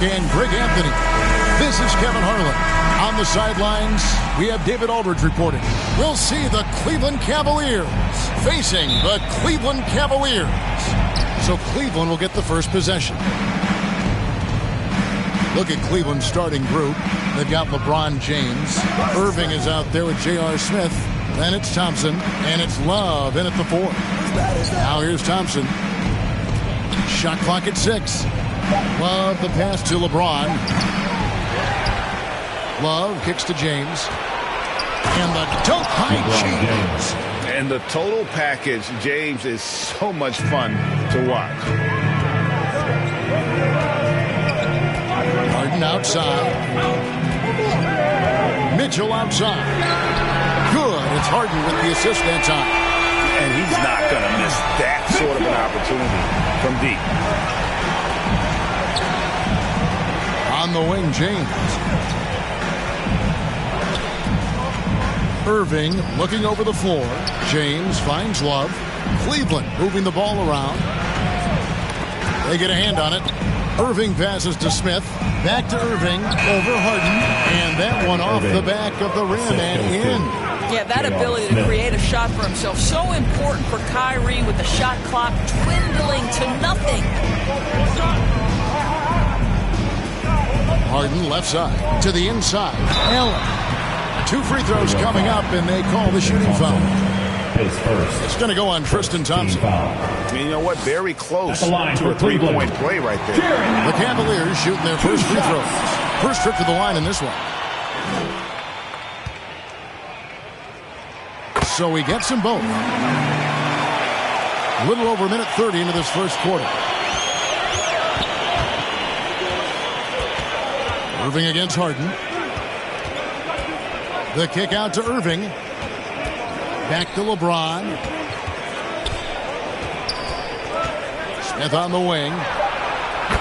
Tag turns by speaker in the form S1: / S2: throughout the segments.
S1: And Greg Anthony. This is Kevin Harlan. On the sidelines, we have David Aldridge reporting. We'll see the Cleveland Cavaliers facing the Cleveland Cavaliers. So Cleveland will get the first possession. Look at Cleveland's starting group. They've got LeBron James. Irving is out there with J.R. Smith. Then it's Thompson, and it's Love in at the 4. Now here's Thompson. Shot clock at 6. Love the pass to LeBron. Love kicks to James. And the dunk by James.
S2: And the total package, James, is so much fun to watch.
S1: Harden outside. Mitchell outside. Good. It's Harden with the assist that time.
S2: And he's not going to miss that sort of an opportunity from deep.
S1: On the wing, James. Irving looking over the floor. James finds Love. Cleveland moving the ball around. They get a hand on it. Irving passes to Smith. Back to Irving. Over Harden. And that one off the back of the rim and in.
S3: Yeah, that ability to create a shot for himself. So important for Kyrie with the shot clock dwindling to nothing.
S1: Harden left side to the inside. Allen. 2 free throws coming up, and they call the shooting foul. It's going to go on Tristan Thompson.
S2: I mean, you know what? Very close to a 3-point play right there.
S1: The Cavaliers shooting their first free throws. First trip to the line in this one. So he gets them both. A little over a minute 30 into this first quarter. Irving against Harden. The kick out to Irving. Back to LeBron. Smith on the wing.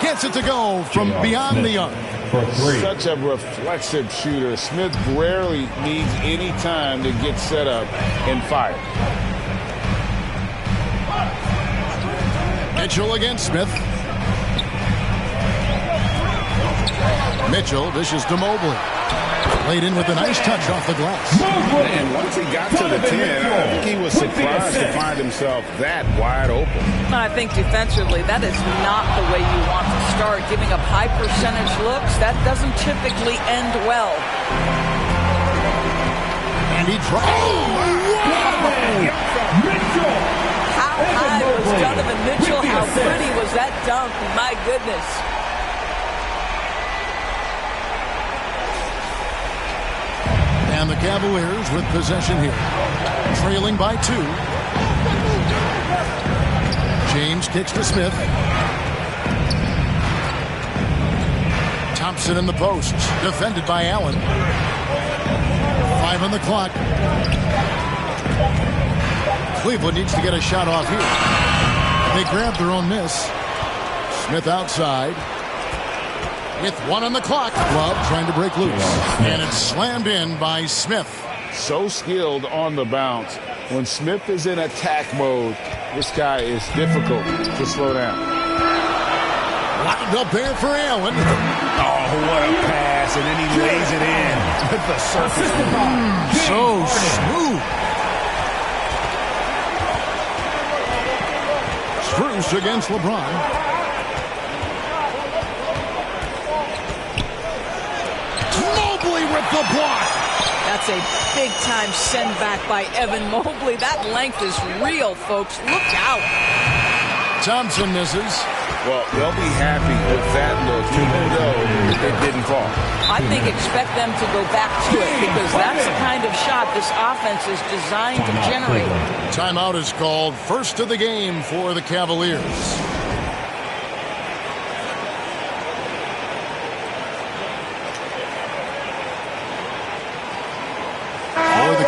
S1: Gets it to go from beyond the arc.
S2: Such a reflexive shooter. Smith rarely needs any time to get set up and fire.
S1: Mitchell against Smith. Mitchell dishes to Mobley. Laid in with a nice touch off the glass.
S2: And once he got to the 10, I think he was surprised to find himself that wide open.
S3: I think defensively, that is not the way you want to start. Giving up high percentage looks, that doesn't typically end well.
S1: And he dropped.
S3: Mitchell! How high was Donovan Mitchell? How pretty was that dunk? My goodness.
S1: And the Cavaliers with possession here. Trailing by 2. James kicks to Smith. Thompson in the post. Defended by Allen. 5 on the clock. Cleveland needs to get a shot off here. They grab their own miss. Smith outside. With 1 on the clock. Love trying to break loose. And it's slammed in by Smith.
S2: So skilled on the bounce. When Smith is in attack mode, this guy is difficult to slow down.
S1: Lined up there for Allen.
S2: Oh, what a pass. And then he lays it in with the surface.
S1: So smooth. Spruce against LeBron. With the block.
S3: That's a big-time send-back by Evan Mobley. That length is real, folks. Look out.
S1: Thompson misses.
S2: Well, they'll be happy with that look, even though it didn't fall.
S3: I think expect them to go back to it because that's the kind of shot this offense is designed to generate.
S1: Timeout is called. First of the game for the Cavaliers.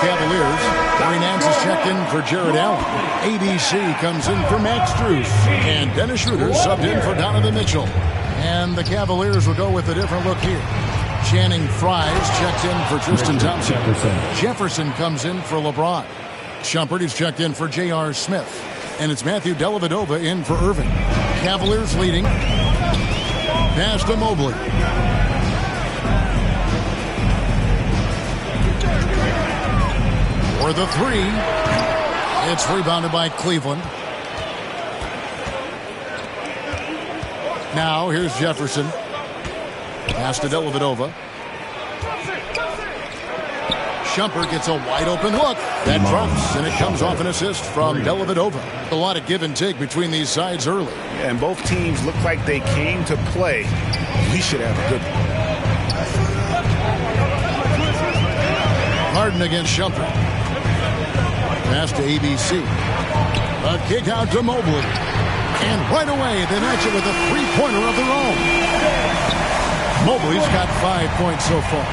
S1: Cavaliers. Gary Nance is checked in for Jared Allen. ABC comes in for Max Strus. And Dennis Schroeder subbed in for Donovan Mitchell. And the Cavaliers will go with a different look here. Channing Frye's checked in for Tristan Thompson. Jefferson comes in for LeBron. Shumpert is checked in for J.R. Smith. And it's Matthew Dellavedova in for Irving. Cavaliers leading. Pass to Mobley. For the three. It's rebounded by Cleveland. Now here's Jefferson. Pass to Dellavedova. Shumpert gets a wide open look. That drops, and it comes off an assist from Dellavedova. A lot of give and take between these sides early.
S2: Yeah, and both teams look like they came to play. We should have a good one.
S1: Harden against Shumpert. Pass to ABC. A kick out to Mobley. And right away, they match it with a three-pointer of their own. Mobley's got 5 points so far.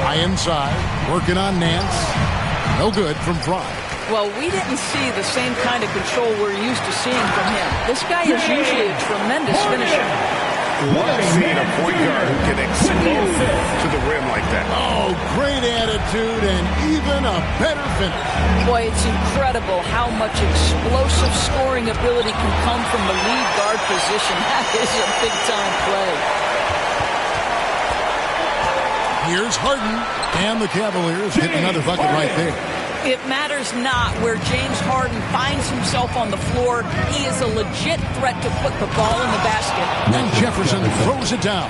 S1: High inside, working on Nance. No good from Fry.
S3: Well, we didn't see the same kind of control we're used to seeing from him. This guy is usually a tremendous finisher.
S2: Love seeing a point guard who can explode to the rim like that.
S1: Oh, great attitude and even a better finish.
S3: Boy, it's incredible how much explosive scoring ability can come from the lead guard position. That is a big-time play.
S1: Here's Harden, and the Cavaliers get another bucket right there.
S3: It matters not where James Harden finds himself on the floor. He is a legit threat to put the ball in the basket.
S1: And Jefferson throws it down.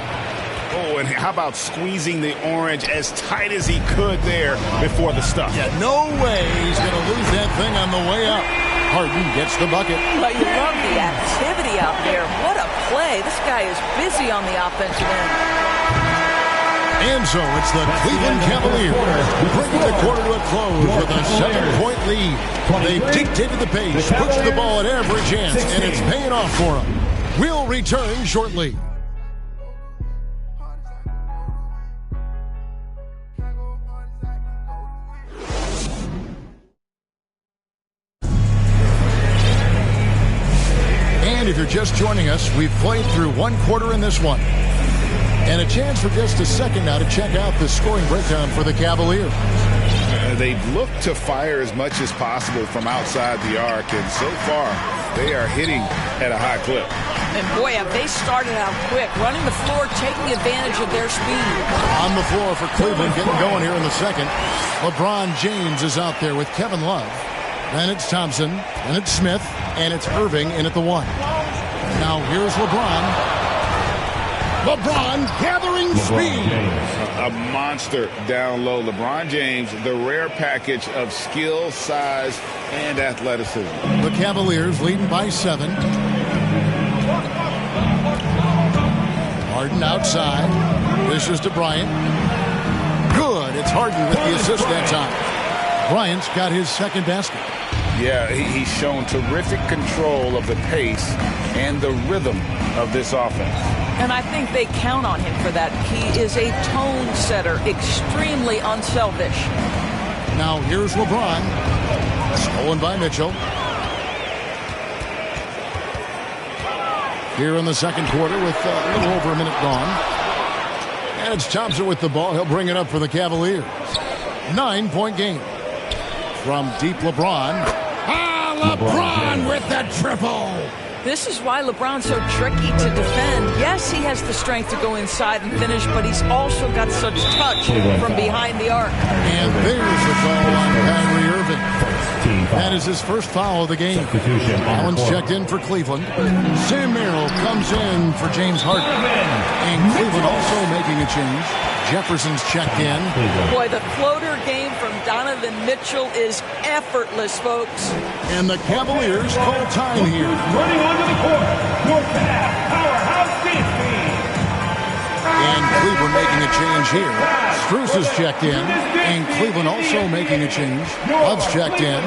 S2: Oh, and how about squeezing the orange as tight as he could there before the stuff?
S1: Yeah, no way he's going to lose that thing on the way up. Harden gets the bucket.
S3: But you love the activity out there. What a play. This guy is busy on the offensive end.
S1: And so it's the Cleveland Cavaliers bringing the quarter to a close with a 7-point lead. They dictated the pace, pushed the ball at every chance, and it's paying off for them. We'll return shortly. And if you're just joining us, we've played through one quarter in this one. And a chance for just a second now to check out the scoring breakdown for the Cavaliers.
S2: They've looked to fire as much as possible from outside the arc, and so far they are hitting at a high clip.
S3: And boy, have they started out quick, running the floor, taking advantage of their speed.
S1: On the floor for Cleveland, getting going here in the second. LeBron James is out there with Kevin Love. Then it's Thompson, then it's Smith, and it's Irving in at the one. Now here's LeBron. LeBron gathering speed.
S2: A monster down low. LeBron James, the rare package of skill, size, and athleticism.
S1: The Cavaliers leading by 7. Harden outside. This is to Bryant. Good. It's Harden with the assist that time. Bryant's got his second basket.
S2: Yeah, he's shown terrific control of the pace and the rhythm of this offense.
S3: And I think they count on him for that. He is a tone setter, extremely unselfish.
S1: Now here's LeBron. Stolen by Mitchell. Here in the second quarter with a little over a minute gone. And it's Thompson with the ball. He'll bring it up for the Cavaliers. 9-point game. From deep LeBron. LeBron with the triple.
S3: This is why LeBron's so tricky to defend. Yes, he has the strength to go inside and finish, but he's also got such touch from behind the arc.
S1: And there's the call on Kyrie Irving. That is his first foul of the game. Allen's checked in for Cleveland. Sam Merrill comes in for James Harden. And Cleveland also making a change. Jefferson's checked in.
S3: Boy, the floater game from Donovan Mitchell is effortless, folks.
S1: And the Cavaliers call time here.
S4: Running onto the court, your powerhouse dance team.
S1: And Cleveland making a change here. Strus is checked in. And Cleveland also making a change. Love's checked in.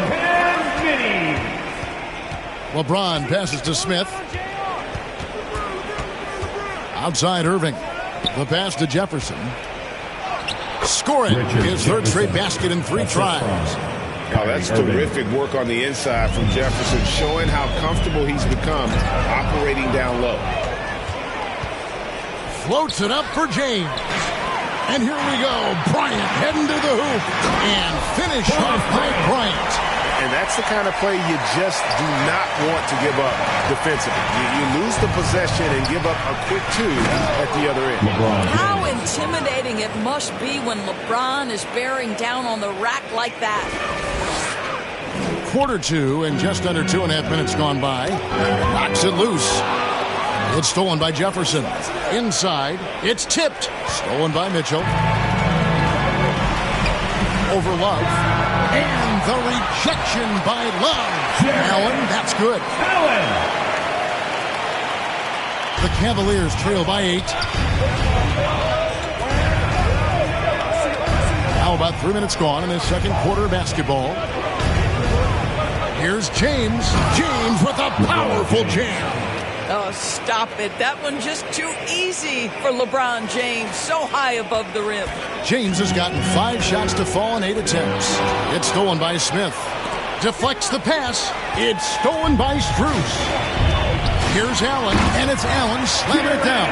S1: LeBron passes to Smith. Outside Irving. The pass to Jefferson. Scoring his third straight basket in 3 tries.
S2: Wow, that's terrific work on the inside from Jefferson, showing how comfortable he's become operating down low.
S1: Floats it up for James. And here we go. Bryant heading to the hoop. And finish off by Bryant.
S5: And that's the kind of play you just do not want to give up defensively. You lose the possession and give up a quick two at the other end.
S3: How intimidating it must be when LeBron is bearing down on the rack like that.
S1: Quarter two and just under 2.5 minutes gone by. Knocks it loose. It's stolen by Jefferson. Inside, it's tipped. Stolen by Mitchell. Over Love. And the rejection by Love. Allen, that's good. The Cavaliers trail by 8. Now about 3 minutes gone in this second quarter of basketball. Here's James. James with a powerful jam.
S3: Oh, stop it. That one just too easy for LeBron James. So high above the rim.
S1: James has gotten 5 shots to fall in 8 attempts. It's stolen by Smith. Deflects the pass. It's stolen by Strus. Here's Allen, and it's Allen slamming it down.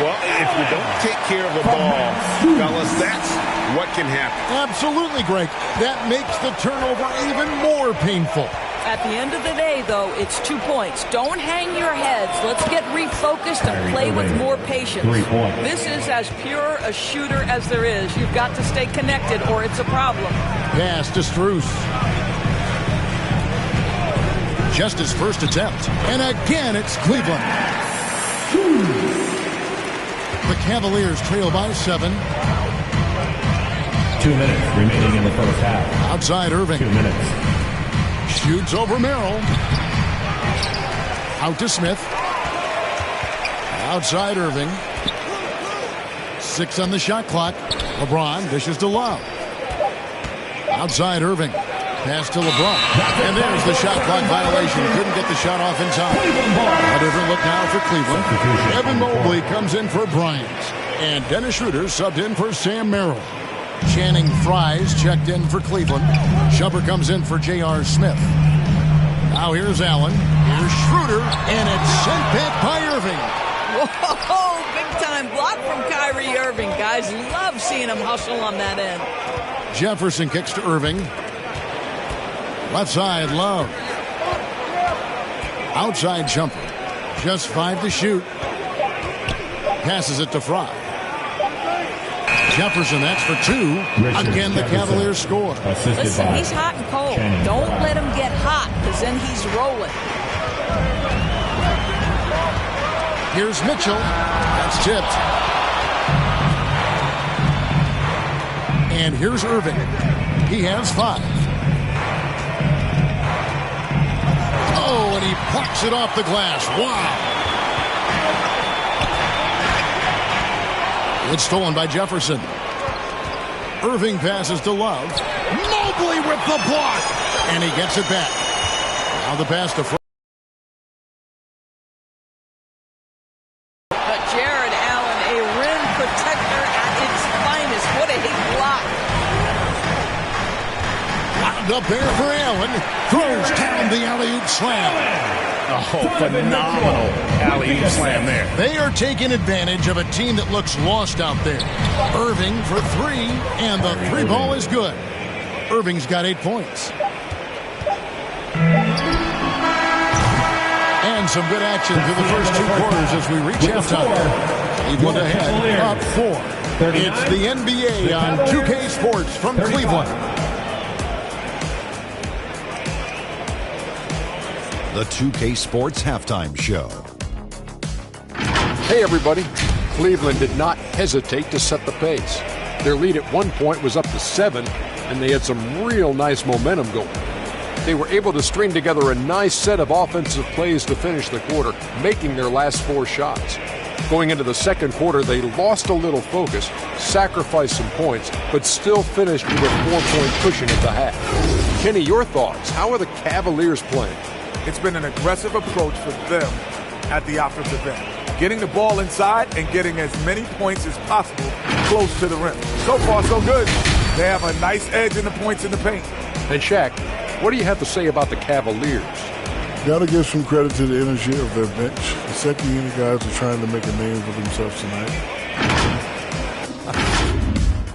S5: Well, if you don't take care of the ball, fellas, that's what can happen.
S1: Absolutely, Greg. That makes the turnover even more painful.
S3: At the end of the day, though, it's 2 points. Don't hang your heads. Let's get refocused and play with more patience. This is as pure a shooter as there is. You've got to stay connected or it's a problem.
S1: Pass to Strus. Just his first attempt. And again, it's Cleveland. The Cavaliers trail by 7.
S6: 2 minutes remaining in the first half.
S1: Outside Irving.
S6: 2 minutes.
S1: Shoots over Merrill. Out to Smith. Outside Irving. 6 on the shot clock. LeBron dishes to Love. Outside Irving. Pass to LeBron. And there's the shot clock violation. Couldn't get the shot off in time. A different look now for Cleveland. Evan Mobley comes in for Bryant. And Dennis Schroeder subbed in for Sam Merrill. Channing Fries checked in for Cleveland. Shumpert comes in for J.R. Smith. Now here's Allen. Here's Schroeder. And it's sent back by Irving.
S3: Whoa, big time block from Kyrie Irving. Guys love seeing him hustle on that end.
S1: Jefferson kicks to Irving. Left side, Love. Outside Shumpert. Just 5 to shoot. Passes it to Fry. Jefferson, that's for 2. Again, the Cavaliers score.
S3: Listen, he's hot and cold. Don't let him get hot, because then he's rolling.
S1: Here's Mitchell. That's tipped. And here's Irving. He has 5. Oh, and he plucks it off the glass. Wow. It's stolen by Jefferson. Irving passes to Love. Mobley with the block. And he gets it back. Now the pass to Fry.
S3: But Jared Allen, a rim protector at its finest. What a block.
S1: Wound up there for Allen. Throws down the alley-oop slam.
S5: Oh, phenomenal alley-oop slam there.
S1: They are taking advantage of a team that looks lost out there. Irving for 3, and the 3 ball is good. Irving's got 8 points. And some good action through the first 2 quarters as we reach halftime. Cleveland ahead, up 4. It's the NBA on 2K Sports from Cleveland.
S7: The 2K Sports Halftime Show.
S8: Hey everybody, Cleveland did not hesitate to set the pace. Their lead at one point was up to 7, and they had some real nice momentum going. They were able to string together a nice set of offensive plays to finish the quarter, making their last 4 shots. Going into the second quarter, they lost a little focus, sacrificed some points, but still finished with a 4-point cushion at the half. Kenny, your thoughts? How are the Cavaliers playing?
S9: It's been an aggressive approach for them at the offensive end. Getting the ball inside and getting as many points as possible close to the rim. So far, so good. They have a nice edge in the points in the paint.
S8: And Shaq, what do you have to say about the Cavaliers?
S10: Got to give some credit to the energy of their bench. The second unit guys are trying to make a name for themselves tonight.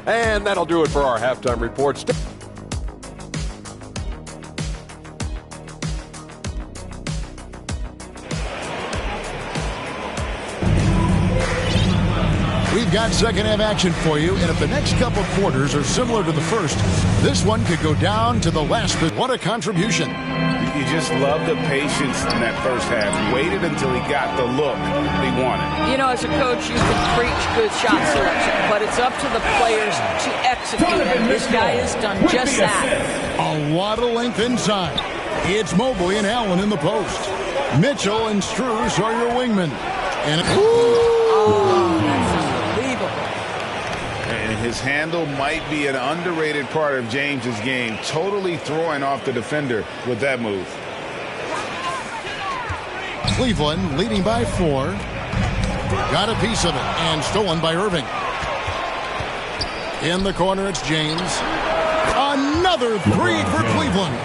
S8: And that'll do it for our halftime reports.
S1: We've got second half action for you, and if the next couple quarters are similar to the first, this one could go down to the last bit. What a contribution.
S2: You just love the patience in that first half. Waited until he got the look he wanted.
S3: You know, as a coach, you can preach good shot selection, but it's up to the players to execute, and this guy has done just that.
S1: A lot of length inside. It's Mobley and Allen in the post. Mitchell and Strus are your wingmen. And
S3: that's unbelievable.
S2: And his handle might be an underrated part of James's game. Totally throwing off the defender with that move.
S1: Cleveland leading by 4. Got a piece of it and stolen by Irving. In the corner, it's James. Another 3 for Cleveland.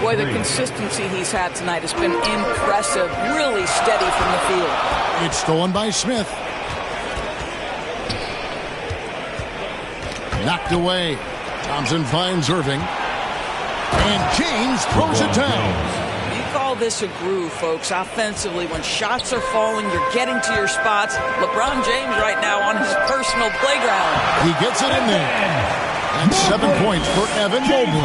S3: Boy, the consistency he's had tonight has been impressive. Really steady from the field.
S1: It's stolen by Smith. Knocked away. Thompson finds Irving. And James throws it down.
S3: You call this a groove, folks. Offensively, when shots are falling, you're getting to your spots. LeBron James right now on his personal playground.
S1: He gets it in there. And 7 points for Evan Mobley.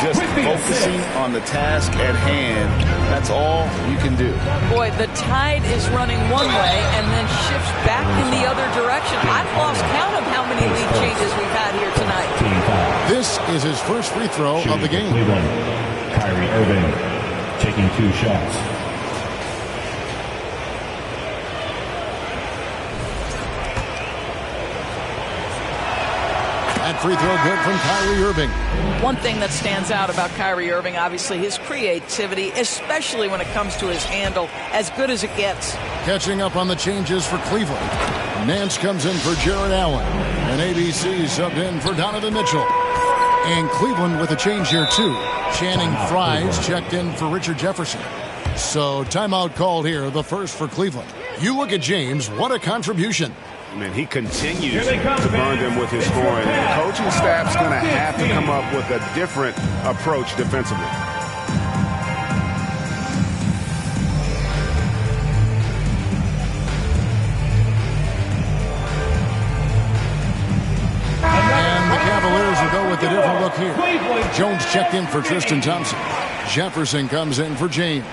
S2: Just focusing on the task at hand. That's all you can do.
S3: Boy, the tide is running one way and then shifts back in the other direction. I've lost count of how many lead changes we've had here tonight.
S1: This is his first free throw of the game.
S6: Kyrie Irving taking 2 shots.
S1: That free throw good from Kyrie Irving.
S3: One thing that stands out about Kyrie Irving, obviously, his creativity, especially when it comes to his handle, as good as it gets.
S1: Catching up on the changes for Cleveland. Nance comes in for Jared Allen. And ABC subbed in for Donovan Mitchell. And Cleveland with a change here, too. Channing Frye's checked in for Richard Jefferson. So timeout called here, the first for Cleveland. You look at James, what a contribution.
S5: Man, he continues to burn them with his scoring. And the coaching staff's going to have to come up with a different approach defensively.
S1: And the Cavaliers will go with a different look here. Jones checked in for Tristan Thompson. Jefferson comes in for James.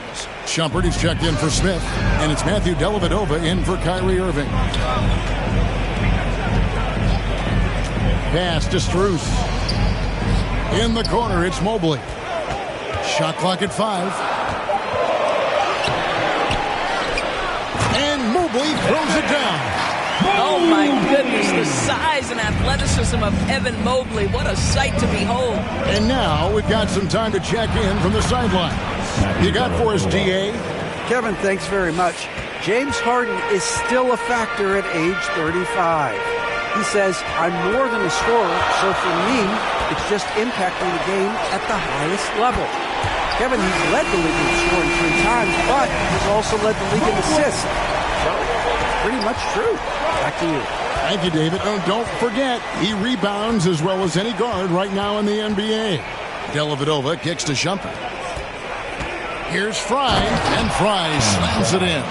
S1: Shumpert is checked in for Smith. And it's Matthew Dellavedova in for Kyrie Irving. Pass to Strus. In the corner, it's Mobley. Shot clock at 5. And Mobley throws it down.
S3: Oh, my goodness, the size and athleticism of Evan Mobley. What a sight to behold.
S1: And now we've got some time to check in from the sideline. You got for us, D.A.?
S11: Kevin, thanks very much. James Harden is still a factor at age 35. He says, I'm more than a scorer, so for me, it's just impacting the game at the highest level. Kevin, he's led the league in scoring 3 times, but he's also led the league in assists. So, pretty much true. Back to you.
S1: Thank you, David. Oh, don't forget, he rebounds as well as any guard right now in the NBA. Dellavedova kicks to Shumpert. Here's Frye, and Frye slams it in.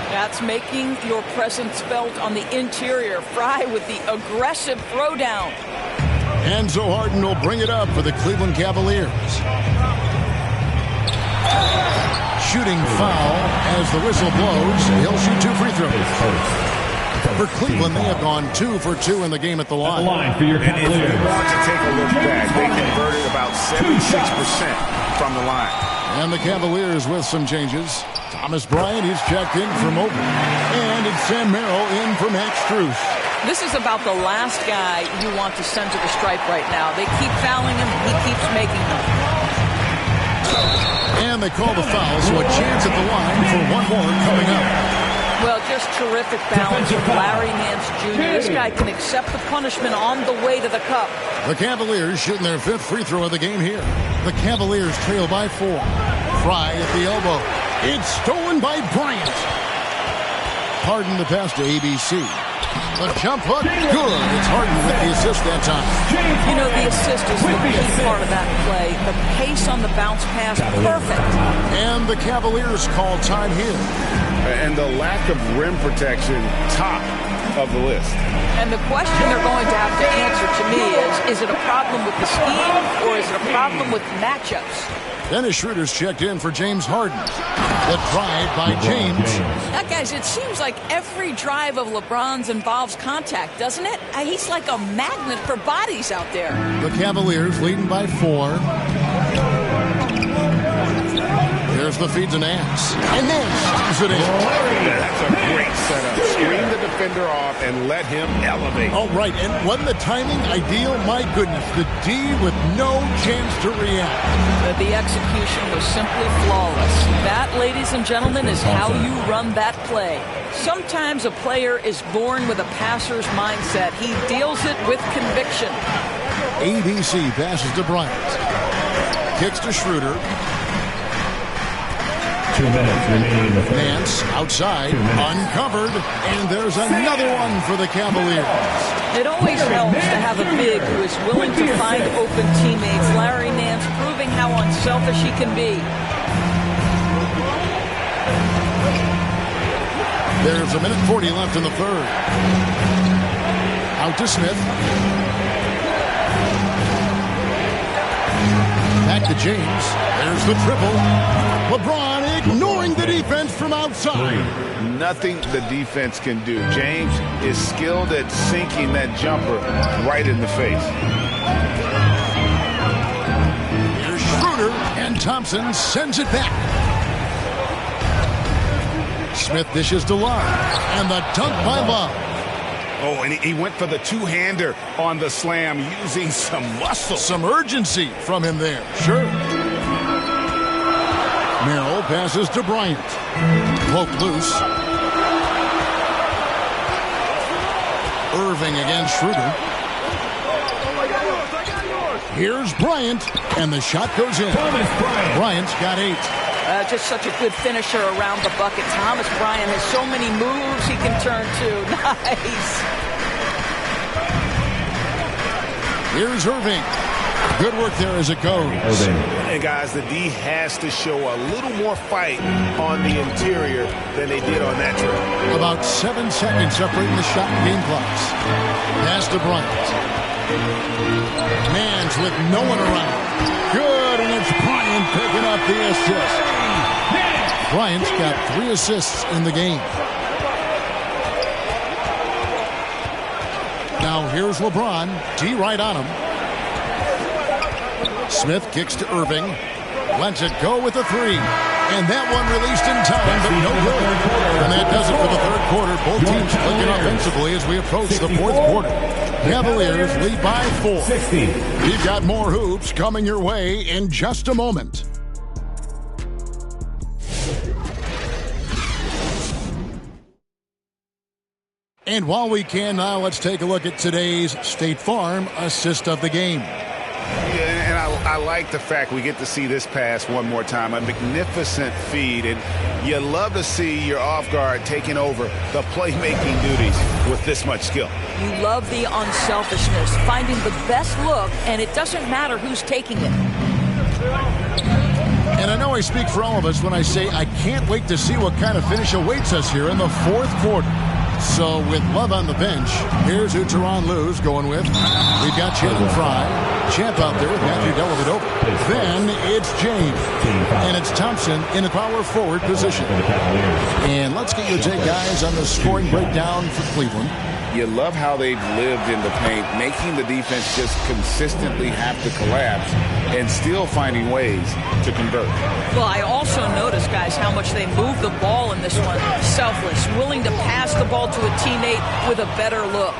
S3: That's making your presence felt on the interior. Frye with the aggressive throwdown.
S1: Enzo Harden will bring it up for the Cleveland Cavaliers. Shooting foul as the whistle blows. He'll shoot 2 free throws. For Cleveland, they have gone 2 for 2 in the game at the line.
S6: For your
S5: and if you want to take a look back, they converted about 76% from the line.
S1: And the Cavaliers with some changes. Thomas Bryant is checked in for Mobley. And it's Sam Merrill in for Max Strus.
S3: This is about the last guy you want to send to the stripe right now. They keep fouling him. He keeps making them.
S1: And they call the foul, so a chance at the line for one more coming up.
S3: Well, just terrific balance from Larry Nance Jr. This guy can accept the punishment on the way to the cup.
S1: The Cavaliers shooting their 5th free throw of the game here. The Cavaliers trail by 4. Frye at the elbow. It's stolen by Bryant. Harden the pass to ABC. The jump hook, good. It's Harden with the assist that time.
S3: You know, the assist is the key part of that play. The pace on the bounce pass, perfect.
S1: And the Cavaliers call time here.
S5: And the lack of rim protection top
S2: of the list.
S3: And the question they're going to have to answer to me is it a problem with the scheme or is it a problem with matchups?
S1: Dennis Schroeder's checked in for James Harden. The drive by James.
S3: Now, guys, it seems like every drive of LeBron's involves contact, doesn't it? He's like a magnet for bodies out there.
S1: The Cavaliers leading by 4. Here's the feed to Nance. And Nance shoots it in.
S5: That's a great setup. Screen the defender off and let him elevate.
S1: Oh, right. And wasn't the timing ideal? My goodness. The D with no chance to react.
S3: The execution was simply flawless. That, ladies and gentlemen, is how you run that play. Sometimes a player is born with a passer's mindset. He deals it with conviction.
S1: ABC passes to Bryant. Kicks to Schroeder.
S6: 2 minutes remaining in the third.
S1: Nance outside, uncovered, and there's another one for the Cavaliers.
S3: It always helps to have a big who is willing to find open teammates. Larry Nance proving how unselfish he can be.
S1: There's 1:40 left in the third. Out to Smith. Back to James. There's the triple. LeBron ignoring the defense from outside.
S2: Nothing the defense can do. James is skilled at sinking that jumper right in the face.
S1: Here's Schroeder, and Thompson sends it back. Smith dishes to Love, and the dunk by Love.
S5: Oh, and he went for the two-hander on the slam using some muscle.
S1: Some urgency from him there. Sure. Merrill passes to Bryant. Poked loose. Irving against Schroeder. Here's Bryant, and the shot goes in. Bryant's got 8.
S3: Just such a good finisher around the bucket. Thomas Bryant has so many moves he can turn to. Nice.
S1: Here's Irving. Good work there as it goes.
S5: And guys, the D has to show a little more fight on the interior than they did on that trip.
S1: About 7 seconds separating the shot and game clocks. Pass to Bryant. Mans with no one around. Good, and it's Bryant picking up the assist. Bryant's got 3 assists in the game. Now here's LeBron. D right on him. Smith kicks to Irving. Lets it go with a 3. And that one released in time, but no good. And that does it for the third quarter. Both teams clicking offensively as we approach the fourth quarter. Cavaliers lead by 4. We've got more hoops coming your way in just a moment. And while we can now, let's take a look at today's State Farm assist of the game.
S2: Yeah, and I like the fact we get to see this pass one more time. A magnificent feed, and you love to see your off guard taking over the playmaking duties with this much skill.
S3: You love the unselfishness, finding the best look, and it doesn't matter who's taking it.
S1: And I know I speak for all of us when I say I can't wait to see what kind of finish awaits us here in the fourth quarter. So with Love on the bench, here's who Teron Lue's going with. We've got Channing Frye, Champ out there with Matthew Dellavedova. Then it's James. And it's Thompson in a power forward position. And let's get your take, guys, on the scoring breakdown for Cleveland.
S2: You love how they've lived in the paint, making the defense just consistently have to collapse and still finding ways to convert.
S3: Well, I also noticed, guys, how much they move the ball in this one. Selfless, willing to pass the ball to a teammate with a better look.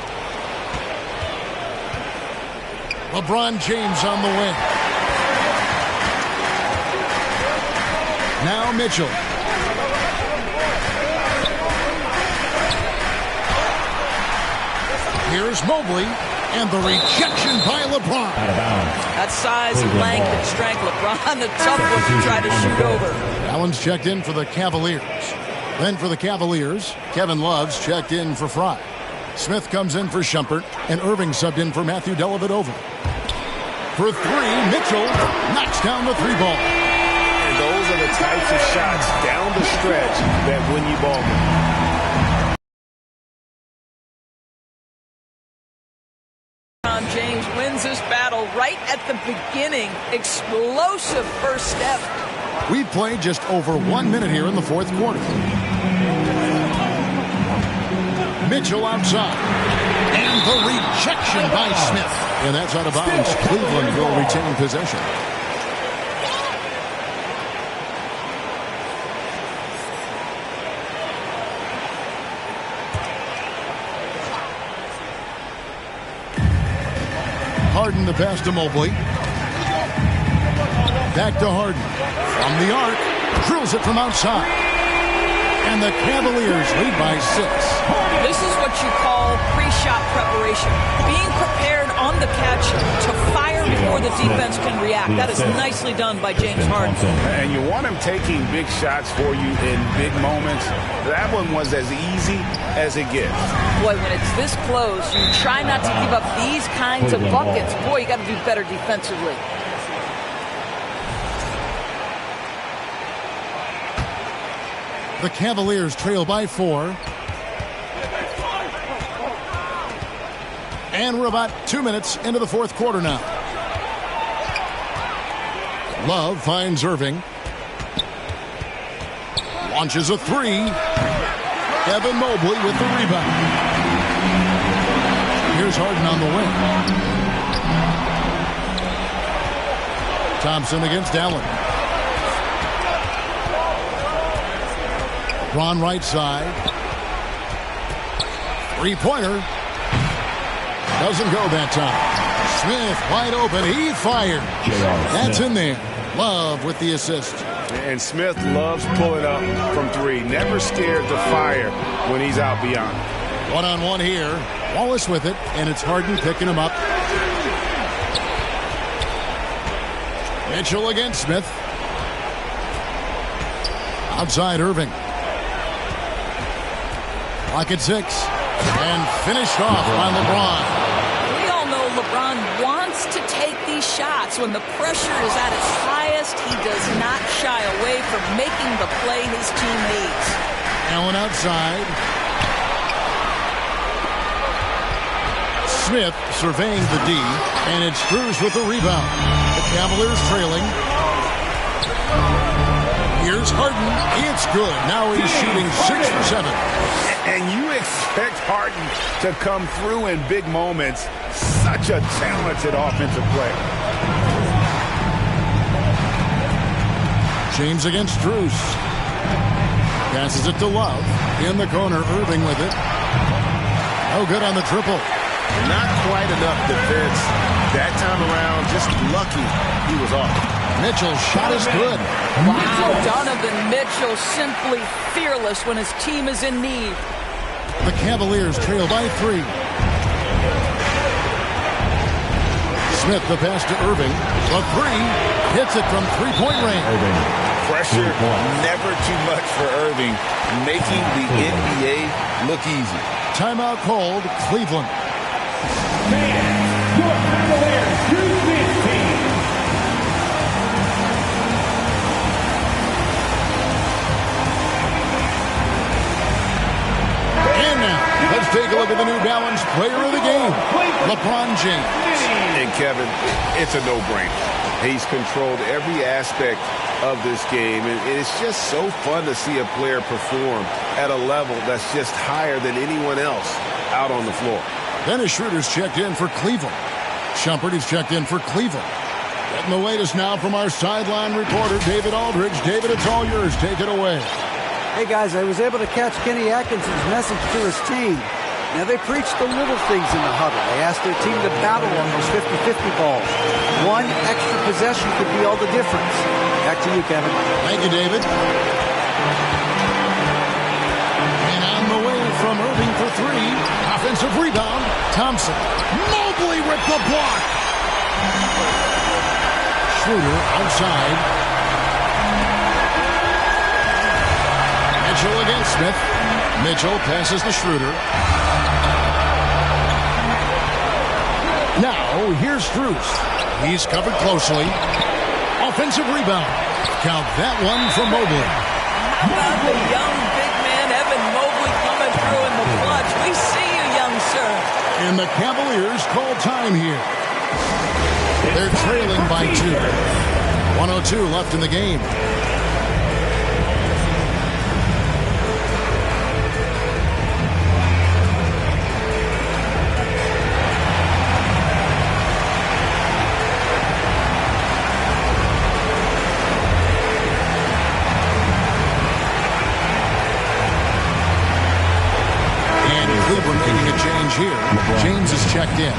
S1: LeBron James on the wing. Now Mitchell. Here's Mobley, and the rejection by LeBron.
S3: That size and length and strength, LeBron, the tough one to try to shoot over.
S1: Allen's checked in for the Cavaliers. Then for the Cavaliers, Kevin Love's checked in for Frye. Smith comes in for Shumpert, and Irving subbed in for Matthew Dellavedova. For 3, Mitchell knocks down the 3-ball.
S5: And those are the types of shots down the stretch that win you ball games.
S3: right at the beginning. Explosive first step.
S1: We've played just over 1 minute here in the fourth quarter. Mitchell outside. And the rejection by Smith. And that's out of bounds. Cleveland will retain possession. Harden the pass to Mobley. Back to Harden. From the arc. Drills it from outside. And the Cavaliers lead by 6.
S3: This is what you call pre-shot preparation. Being prepared on the catch to fire before the defense can react. That is nicely done by James Harden.
S2: And you want him taking big shots for you in big moments. That one was as easy as it gets.
S3: Boy, when it's this close, you try not to give up these kinds of buckets. Boy, you got to do better defensively.
S1: The Cavaliers trail by 4. And we're about 2 minutes into the fourth quarter now. Love finds Irving. Launches a 3. Evan Mobley with the rebound. Here's Harden on the wing. Thompson against Allen. Ron right side. Three-pointer. Doesn't go that time. Smith wide open. He fired. That's in there. Love with the assist.
S2: And Smith loves pulling up from 3. Never scared to fire when he's out beyond.
S1: One-on-one here. Wallace with it, and it's Harden picking him up. Mitchell against Smith. Outside Irving. Clock at 6. And finished off by LeBron.
S3: We all know LeBron wants to take these shots. When the pressure is at its highest, he does not shy away from making the play his team needs.
S1: Allen outside. Smith surveying the D, and it's Cruz with the rebound. The Cavaliers trailing. Here's Harden. It's good. Now he's shooting 6 for 7.
S2: And you expect Harden to come through in big moments. Such a talented offensive player.
S1: James against Cruz. Passes it to Love. In the corner, Irving with it. No good on the triple.
S5: Not quite enough defense that time around. Just lucky he was off.
S1: Mitchell's shot is good.
S3: Wow, Donovan Mitchell simply fearless when his team is in need.
S1: The Cavaliers trail by 3. Smith the pass to Irving. The 3 hits it from 3-point range.
S2: Pressure never too much for Irving, making the NBA look easy.
S1: Timeout called, Cleveland.
S4: Your Cavaliers, you this team.
S1: And now, let's take a look at the New Balance player of the game, LeBron James.
S2: And Kevin, it's a no-brainer. He's controlled every aspect of this game, and it's just so fun to see a player perform at a level that's just higher than anyone else out on the floor.
S1: Dennis Schroeder's checked in for Cleveland. Shumpert is checked in for Cleveland. Getting the latest now from our sideline reporter, David Aldridge. David, it's all yours. Take it away.
S11: Hey, guys, I was able to catch Kenny Atkinson's message to his team. Now, they preached the little things in the huddle. They asked their team to battle on those 50-50 balls. One extra possession could be all the difference. Back to you, Kevin.
S1: Thank you, David. And on the way from Irving for 3. Offensive rebound. Thompson. Mobley with the block. Schroeder outside. Mitchell against Smith. Mitchell passes to Schroeder. Now, here's Strus. He's covered closely. Offensive rebound. Count that one from Mobley.
S3: How about the young big man, Evan Mobley, coming through in the clutch? We see you, young sir.
S1: And the Cavaliers call time here. They're trailing by 2. 1:02 left in the game. Cleveland making a change here. James is checked in.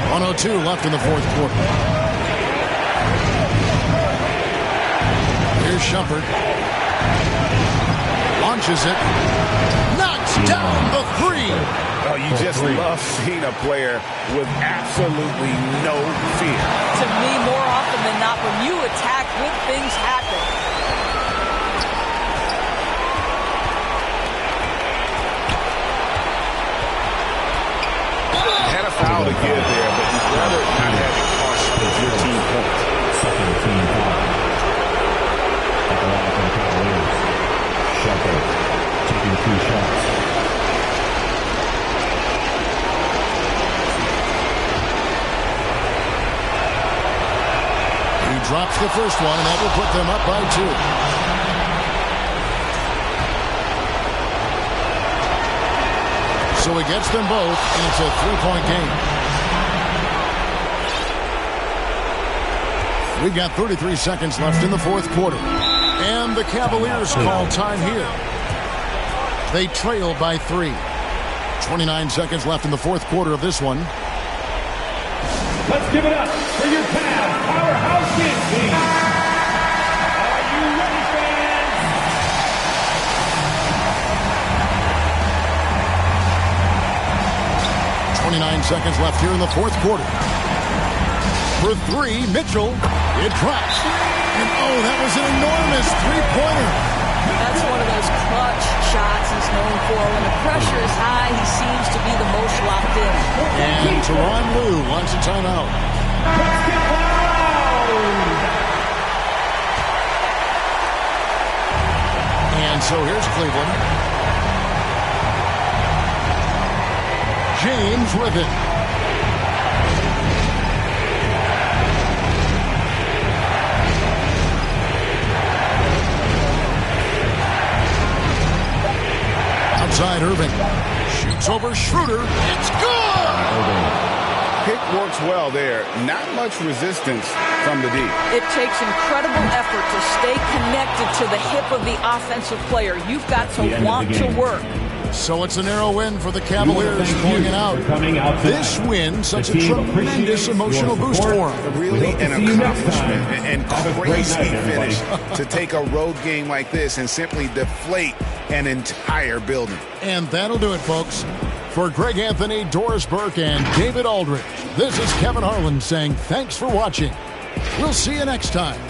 S1: 1:02 left in the fourth quarter. Here's Shumpert. Launches it. Knocks down the 3.
S2: Oh, you just love seeing a player with absolutely no fear.
S3: To me, more often than not, when you attack, good things happen.
S2: Had a foul to give there, but you'd rather not have it cost your team points.
S6: Second team foul. At the line from Cavaliers. Shumpert taking 2 shots.
S1: He drops the first one, and that will put them up by 2. So he gets them both, and it's a 3-point game. We've got 33 seconds left in the fourth quarter. And the Cavaliers call time here. They trail by 3. 29 seconds left in the fourth quarter of this one.
S4: Let's give it up for your Cavs powerhouse team. Are you ready, fans?
S1: 29 seconds left here in the fourth quarter. For 3, Mitchell. It drops. And oh, that was an enormous three-pointer.
S3: That's one of those clutch shots he's known for. When the pressure is high, he seems to be the most locked in.
S1: And Tyronn Lue wants a timeout.
S4: Let's get loud!
S1: And so here's Cleveland. James with it. Outside Irving. Shoots over Schroeder. It's good!
S2: Pick works well there. Not much resistance from the D.
S3: It takes incredible effort to stay connected to the hip of the offensive player. You've got to want to work.
S1: So it's a narrow win for the Cavaliers pulling it out. This win, such a tremendous emotional boost for them.
S2: Really an accomplishment and crazy finish to take a road game like this and simply deflate an entire building.
S1: And that'll do it, folks. For Greg Anthony, Doris Burke, and David Aldridge, this is Kevin Harlan saying thanks for watching. We'll see you next time.